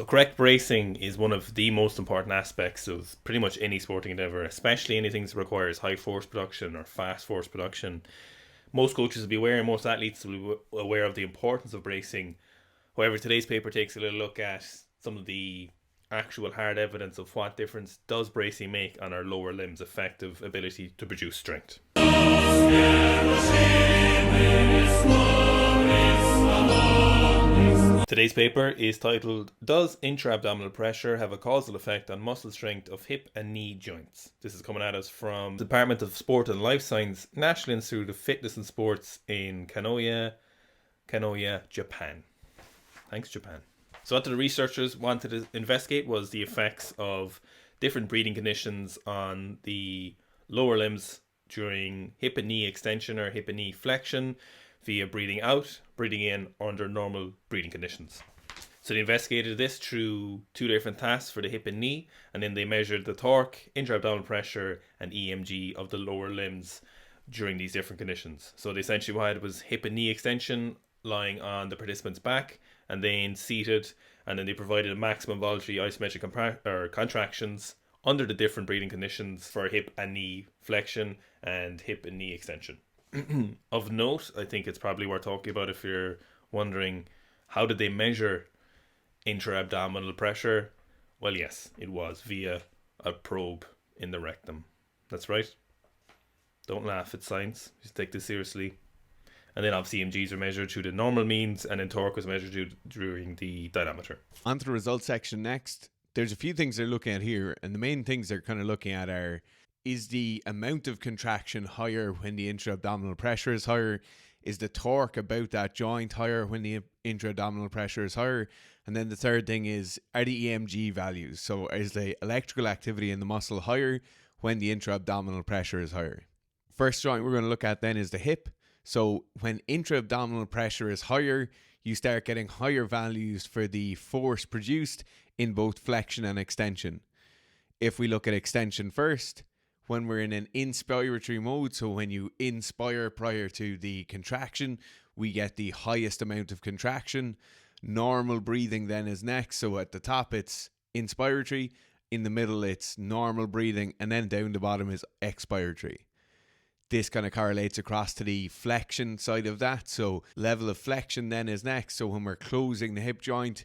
So correct bracing is one of the most important aspects of pretty much any sporting endeavor, especially anything that requires high force production or fast force production. Most coaches will be aware, and most athletes will be aware of the importance of bracing. However, today's paper takes a little look at some of the actual hard evidence of what difference does bracing make on our lower limbs' effective ability to produce strength. Today's paper is titled, Does Intra-Abdominal Pressure Have a Causal Effect on Muscle Strength of Hip and Knee Joints? This is coming at us from the Department of Sport and Life Science, National Institute of Fitness and Sports in Kanoya, Japan. Thanks, Japan. So what the researchers wanted to investigate was the effects of different breathing conditions on the lower limbs during hip and knee extension or hip and knee flexion via breathing out, breathing in under normal breathing conditions. So they investigated this through two different tasks for the hip and knee, and then they measured the torque, intra-abdominal pressure, and EMG of the lower limbs during these different conditions. So they essentially what had was hip and knee extension lying on the participant's back, and then seated, and then they provided a maximum voluntary isometric contractions under the different breathing conditions for hip and knee flexion and hip and knee extension. Of note, I think it's probably worth talking about if you're wondering, how did they measure intra-abdominal pressure? Well, yes, it was via a probe in the rectum. That's right. Don't laugh, it's science. Just take this seriously. And then obviously EMGs are measured through the normal means, and then torque was measured during the dynamometer. On to the results section next. There's a few things they're looking at here, and the main things they're kind of looking at are, is the amount of contraction higher when the intra-abdominal pressure is higher? Is the torque about that joint higher when the intra-abdominal pressure is higher? And then the third thing is, are the EMG values? So is the electrical activity in the muscle higher when the intra-abdominal pressure is higher? First joint we're going to look at then is the hip. So when intra-abdominal pressure is higher, you start getting higher values for the force produced in both flexion and extension. If we look at extension first, when we're in an inspiratory mode, so when you inspire prior to the contraction, we get the highest amount of contraction. Normal breathing then is next. So at the top it's inspiratory, in the middle it's normal breathing, and then down the bottom is expiratory. This kind of correlates across to the flexion side of that. So level of flexion then is next. So when we're closing the hip joint,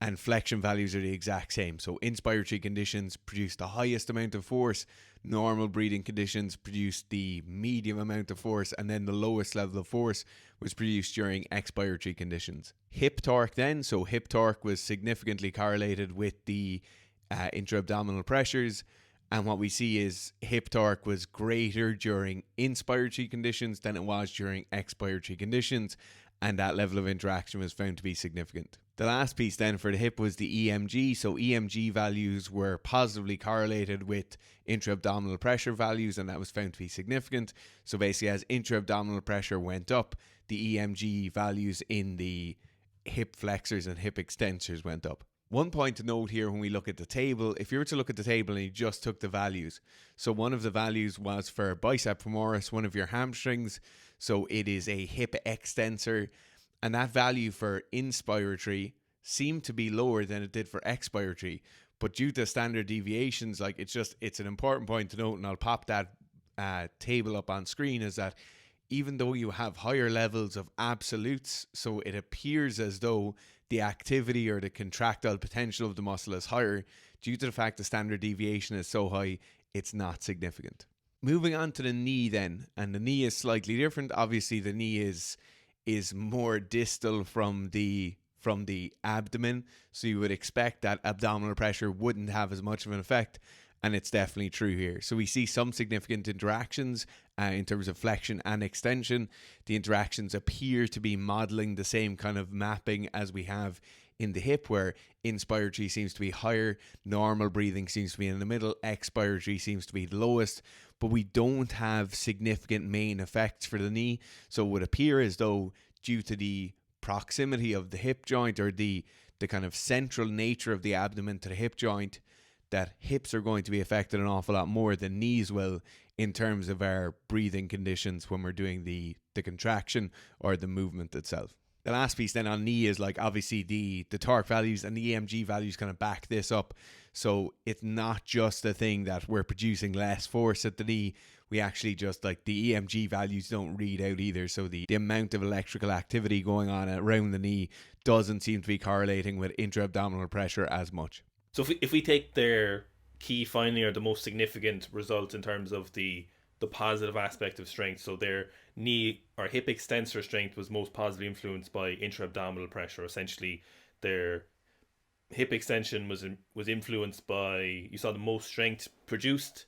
and flexion values are the exact same. So inspiratory conditions produce the highest amount of force, normal breathing conditions produce the medium amount of force, and then the lowest level of force was produced during expiratory conditions. Hip torque then, so hip torque was significantly correlated with the intra-abdominal pressures, and what we see is hip torque was greater during inspiratory conditions than it was during expiratory conditions, and that level of interaction was found to be significant. The last piece then for the hip was the EMG. So EMG values were positively correlated with intra-abdominal pressure values, and that was found to be significant. So basically, as intra-abdominal pressure went up, the EMG values in the hip flexors and hip extensors went up. One point to note here when we look at the table, if you were to look at the table and you just took the values, so one of the values was for bicep femoris, one of your hamstrings, so it is a hip extensor, and that value for inspiratory seemed to be lower than it did for expiratory, but due to standard deviations, like it's an important point to note, and I'll pop that table up on screen, is that even though you have higher levels of absolutes, so it appears as though the activity or the contractile potential of the muscle is higher, due to the fact the standard deviation is so high, it's not significant. Moving on to the knee then, and the knee is slightly different. Obviously the knee is more distal from the abdomen, so you would expect that abdominal pressure wouldn't have as much of an effect, and it's definitely true here. So we see some significant interactions in terms of flexion and extension. The interactions appear to be modeling the same kind of mapping as we have in the hip, where inspiratory seems to be higher, normal breathing seems to be in the middle, expiratory seems to be the lowest, but we don't have significant main effects for the knee. So it would appear as though, due to the proximity of the hip joint, or the kind of central nature of the abdomen to the hip joint, that hips are going to be affected an awful lot more than knees will in terms of our breathing conditions when we're doing the contraction or the movement itself. The last piece then on knee is like obviously the torque values and the EMG values kind of back this up. So it's not just a thing that we're producing less force at the knee. We actually just like the EMG values don't read out either. So the amount of electrical activity going on around the knee doesn't seem to be correlating with intra-abdominal pressure as much. So if we take their key finding or the most significant result in terms of the positive aspect of strength, so their knee or hip extensor strength was most positively influenced by intra-abdominal pressure. Essentially, their hip extension was influenced by, you saw the most strength produced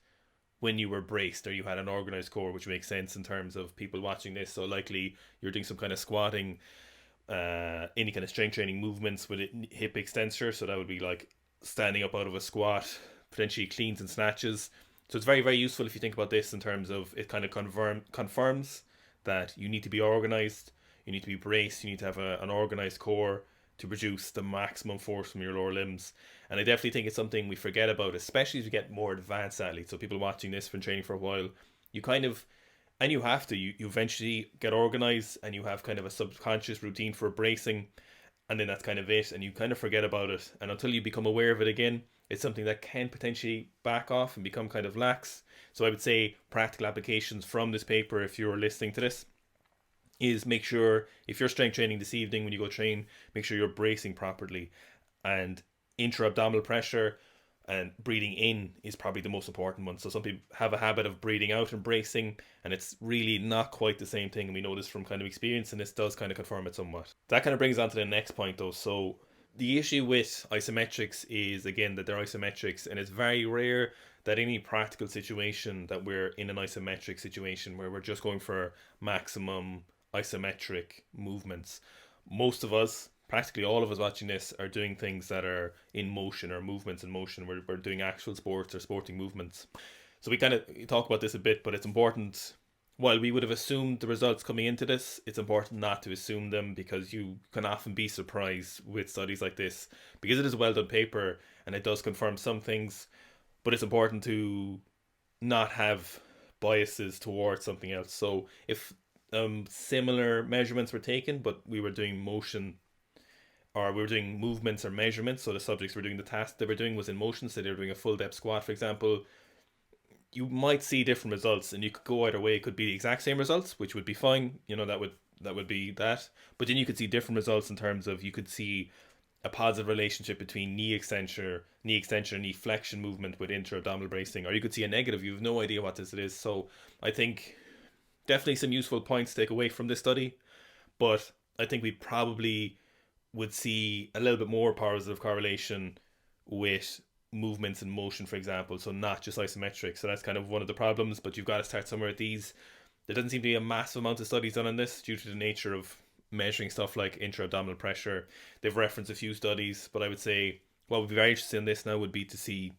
when you were braced or you had an organized core, which makes sense in terms of people watching this. So likely you're doing some kind of squatting, any kind of strength training movements with hip extensor. So that would be like standing up out of a squat, potentially cleans and snatches. So it's very, very useful if you think about this in terms of it kind of confirms that you need to be organized, you need to be braced, you need to have an organized core to produce the maximum force from your lower limbs. And I definitely think it's something we forget about, especially as we get more advanced athletes. So people watching this, been training for a while, you kind of, and you have to, you eventually get organized and you have kind of a subconscious routine for bracing, and then that's kind of it, and you kind of forget about it. And until you become aware of it again, it's something that can potentially back off and become kind of lax. So I would say practical applications from this paper, if you're listening to this, is make sure if you're strength training this evening when you go train, make sure you're bracing properly. And intra-abdominal pressure and breathing in is probably the most important one. So some people have a habit of breathing out and bracing, and it's really not quite the same thing. And we know this from kind of experience, and this does kind of confirm it somewhat. That kind of brings on to the next point though. So the issue with isometrics is, again, that they're isometrics, and it's very rare that any practical situation that we're in an isometric situation where we're just going for maximum isometric movements. Most of us, practically all of us watching this, are doing things that are in motion or movements in motion. We're doing actual sports or sporting movements. So we kind of talk about this a bit, but it's important. While we would have assumed the results coming into this, it's important not to assume them, because you can often be surprised with studies like this, because it is a well done paper and it does confirm some things, but it's important to not have biases towards something else. So if similar measurements were taken, but we were doing motion, or we were doing movements or measurements, so the subjects were doing the task they were doing was in motion, so they were doing a full depth squat, for example, you might see different results, and you could go either way. It could be the exact same results, which would be fine. That would be that. But then you could see different results in terms of, you could see a positive relationship between knee extension, knee flexion movement with intra-abdominal bracing, or you could see a negative. You have no idea what this is. So I think definitely some useful points to take away from this study, but I think we probably would see a little bit more positive correlation with movements in motion, for example, so not just isometric. So that's kind of one of the problems, but you've got to start somewhere with these. There doesn't seem to be a massive amount of studies done on this due to the nature of measuring stuff like intra-abdominal pressure. They've referenced a few studies, but I would say what would be very interesting in this now would be to see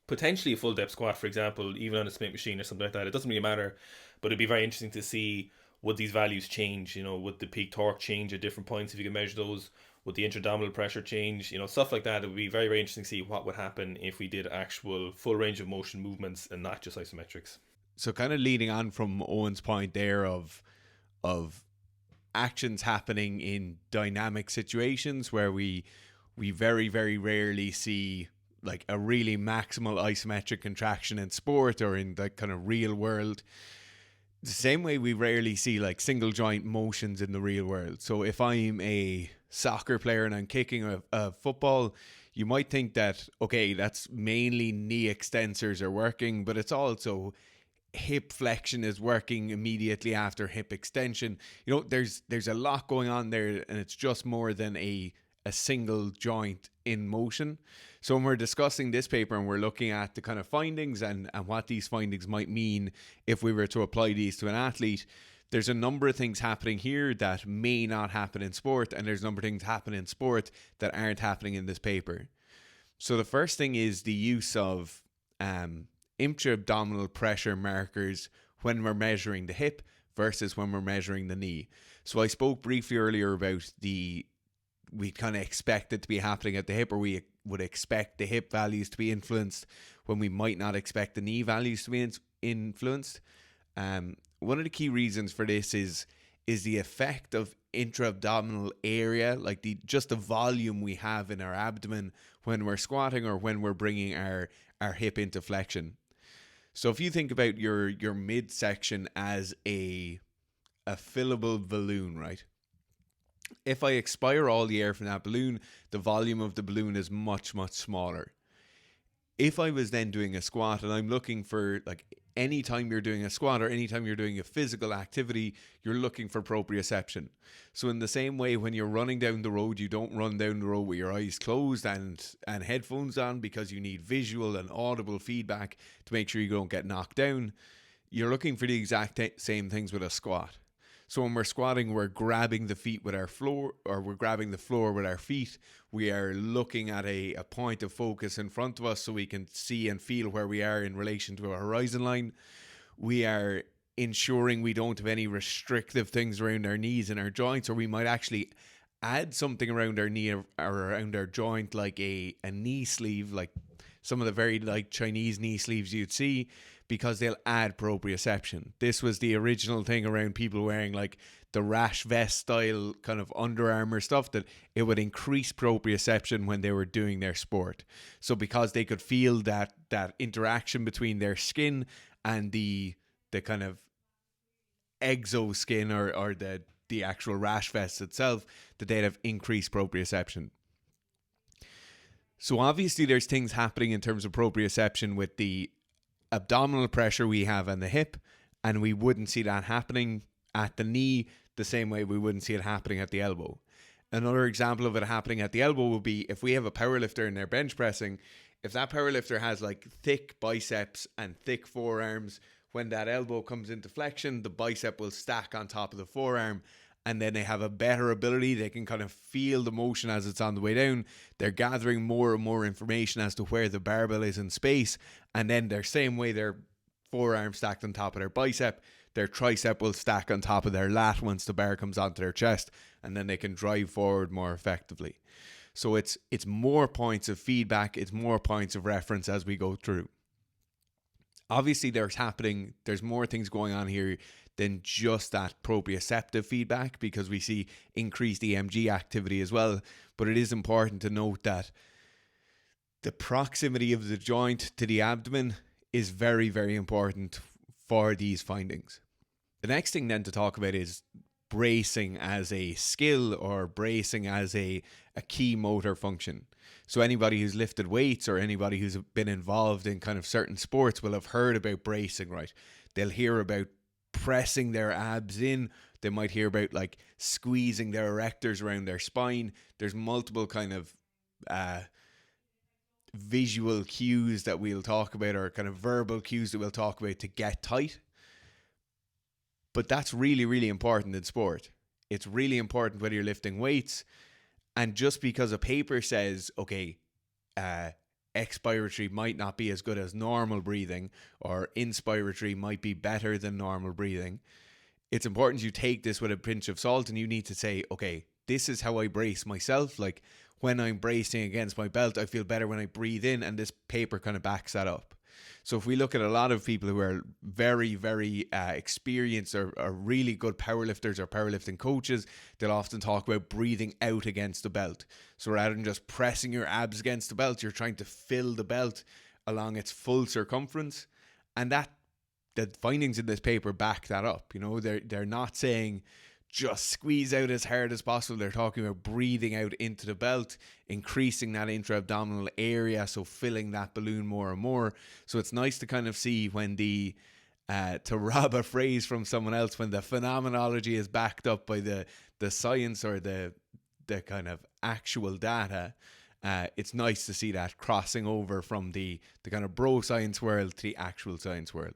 potentially a full depth squat, for example, even on a Smith machine or something like that. It doesn't really matter, but it'd be very interesting to see, would these values change? Would the peak torque change at different points if you can measure those? Would the intra-abdominal pressure change? Stuff like that. It would be very, very interesting to see what would happen if we did actual full range of motion movements and not just isometrics. So kind of leading on from Owen's point there of actions happening in dynamic situations where we very, very rarely see like a really maximal isometric contraction in sport or in the kind of real world. The same way we rarely see like single joint motions in the real world. So if I'm a soccer player and I'm kicking a football, you might think that, okay, that's mainly knee extensors are working, but it's also hip flexion is working immediately after hip extension. There's a lot going on there, and it's just more than a single joint in motion. So when we're discussing this paper and we're looking at the kind of findings and what these findings might mean if we were to apply these to an athlete, there's a number of things happening here that may not happen in sport, and there's a number of things happening in sport that aren't happening in this paper. So the first thing is the use of intra-abdominal pressure markers when we're measuring the hip versus when we're measuring the knee. So I spoke briefly earlier about we kind of expect it to be happening at the hip, or we would expect the hip values to be influenced when we might not expect the knee values to be influenced. One of the key reasons for this is is the effect of intra-abdominal area, like just the volume we have in our abdomen when we're squatting or when we're bringing our hip into flexion. So if you think about your midsection as a fillable balloon, right? If I expire all the air from that balloon, the volume of the balloon is much, much smaller. If I was then doing a squat, and I'm looking for, like, anytime you're doing a squat or anytime you're doing a physical activity, you're looking for proprioception. So in the same way, when you're running down the road, you don't run down the road with your eyes closed and headphones on, because you need visual and audible feedback to make sure you don't get knocked down. You're looking for the exact same things with a squat. So when we're squatting, we're grabbing the feet with our floor, or we're grabbing the floor with our feet. We are looking at a point of focus in front of us so we can see and feel where we are in relation to a horizon line. We are ensuring we don't have any restrictive things around our knees and our joints, or we might actually add something around our knee or around our joint, like a knee sleeve, like some of the very like Chinese knee sleeves you'd see, because they'll add proprioception. This was the original thing around people wearing like the rash vest style kind of Under Armour stuff, that it would increase proprioception when they were doing their sport. So because they could feel that interaction between their skin and the kind of exoskin or the actual rash vest itself, that they'd have increased proprioception. So obviously there's things happening in terms of proprioception with the abdominal pressure we have on the hip, and we wouldn't see that happening at the knee the same way we wouldn't see it happening at the elbow. Another example of it happening at the elbow would be if we have a powerlifter and they're bench pressing. If that powerlifter has like thick biceps and thick forearms, when that elbow comes into flexion, the bicep will stack on top of the forearm, and then they have a better ability. They can kind of feel the motion as it's on the way down. They're gathering more and more information as to where the barbell is in space. And then their same way their forearm stacked on top of their bicep, their tricep will stack on top of their lat once the bar comes onto their chest, and then they can drive forward more effectively. So it's more points of feedback, it's more points of reference as we go through. Obviously there's more things going on here than just that proprioceptive feedback, because we see increased EMG activity as well. But it is important to note that the proximity of the joint to the abdomen is very, very important for these findings. The next thing then to talk about is bracing as a skill, or bracing as a key motor function. So anybody who's lifted weights or anybody who's been involved in kind of certain sports will have heard about bracing, right? They'll hear about pressing their abs in. They might hear about like squeezing their erectors around their spine. There's multiple kind of visual cues that we'll talk about, or kind of verbal cues that we'll talk about to get tight. But that's really, really important in sport. It's really important whether you're lifting weights. And just because a paper says, okay, expiratory might not be as good as normal breathing, or inspiratory might be better than normal breathing, it's important you take this with a pinch of salt, and you need to say, okay, this is how I brace myself. Like when I'm bracing against my belt, I feel better when I breathe in, and this paper kind of backs that up. So if we look at a lot of people who are very, very experienced or really good powerlifters or powerlifting coaches, they'll often talk about breathing out against the belt. So rather than just pressing your abs against the belt, you're trying to fill the belt along its full circumference. And that the findings in this paper back that up. You know, they're not saying just squeeze out as hard as possible. They're talking about breathing out into the belt, increasing that intra-abdominal area, so filling that balloon more and more. So it's nice to kind of see when the to rob a phrase from someone else, when the phenomenology is backed up by the science or the kind of actual data. It's nice to see that crossing over from the kind of bro science world to the actual science world.